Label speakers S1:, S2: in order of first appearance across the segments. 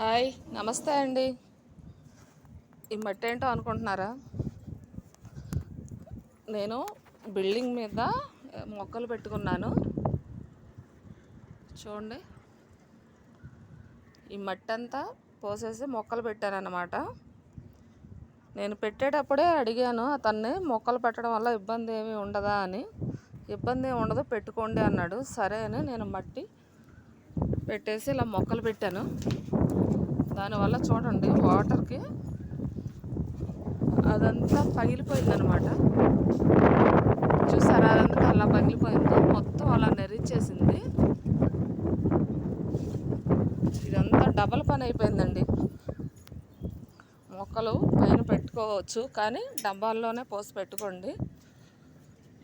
S1: Hi, నమస్తే అండి. ఈ మట్టి ఏంటో అనుకుంటున్నారా? నేను బిల్డింగ్ మీద మొక్కలు పెట్టుకున్నాను. చూడండి, ఈ మట్టి అంతా పోసేసి మొక్కలు పెట్టానన్నమాట. నేను పెట్టేటప్పుడే అడిగాను అతన్ని, మొక్కలు పెట్టడం వల్ల ఇబ్బంది ఏమీ ఉండదా అని. ఇబ్బంది ఏమి ఉండదు, పెట్టుకోండి అన్నాడు. సరే అని నేను మట్టి పెట్టేసి ఇలా మొక్కలు పెట్టాను. దానివల్ల చూడండి, వాటర్కి అదంతా పగిలిపోయిందనమాట. చూసారా, అదంతా అలా పగిలిపోయిందో, మొత్తం అలా నెరిచేసింది. ఇదంతా డబల్ పని అయిపోయిందండి. మొక్కలు పైన పెట్టుకోవచ్చు, కానీ డబ్బాల్లోనే పోసి పెట్టుకోండి.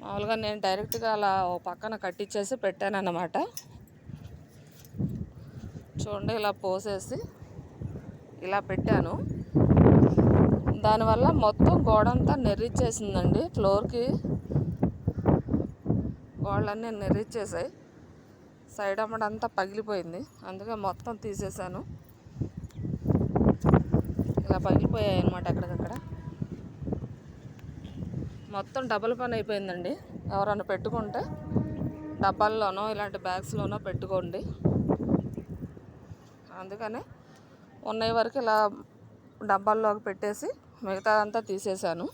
S1: మామూలుగా నేను డైరెక్ట్గా అలా ఓ పక్కన కట్టించేసి పెట్టానన్నమాట. చూడండి, ఇలా పోసేసి ఇలా పెట్టాను. దానివల్ల మొత్తం గోడంతా నెర్రిచ్చేసిందండి. ఫ్లోర్కి గోడలన్నీ నెర్రిచ్చేసాయి. సైడ్ అమ్మడంతా పగిలిపోయింది. అందుకే మొత్తం తీసేసాను. ఇలా పగిలిపోయాయి అన్నమాట అక్కడికక్కడ. మొత్తం డబుల్ పని అయిపోయిందండి. ఎవరైనా పెట్టుకుంటే డబ్బాల్లోనో ఇలాంటి బ్యాగ్స్లోనో పెట్టుకోండి. అందుకనే ఉన్నవి వరకు ఇలా డబ్బాల్లోకి పెట్టేసి మిగతాదంతా తీసేసాను.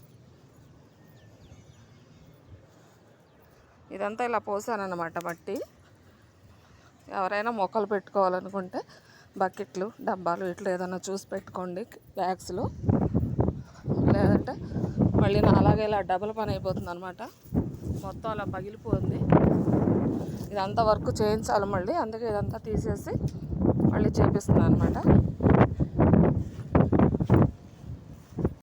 S1: ఇదంతా ఇలా పోసానన్నమాట మట్టి. ఎవరైనా మొక్కలు పెట్టుకోవాలనుకుంటే బకెట్లు, డబ్బాలు ఇట్లా ఏదైనా చూసి పెట్టుకోండి బ్యాగ్స్లో. లేదంటే మళ్ళీ అలాగే ఇలా డబుల్ పని అయిపోతుంది అనమాట. మొత్తం అలా పగిలిపోయింది. ఇదంతా వర్క్ చేయించాలి మళ్ళీ, అందుకే ఇదంతా తీసేసి మళ్ళీ చేపిస్తున్నాను అనమాట.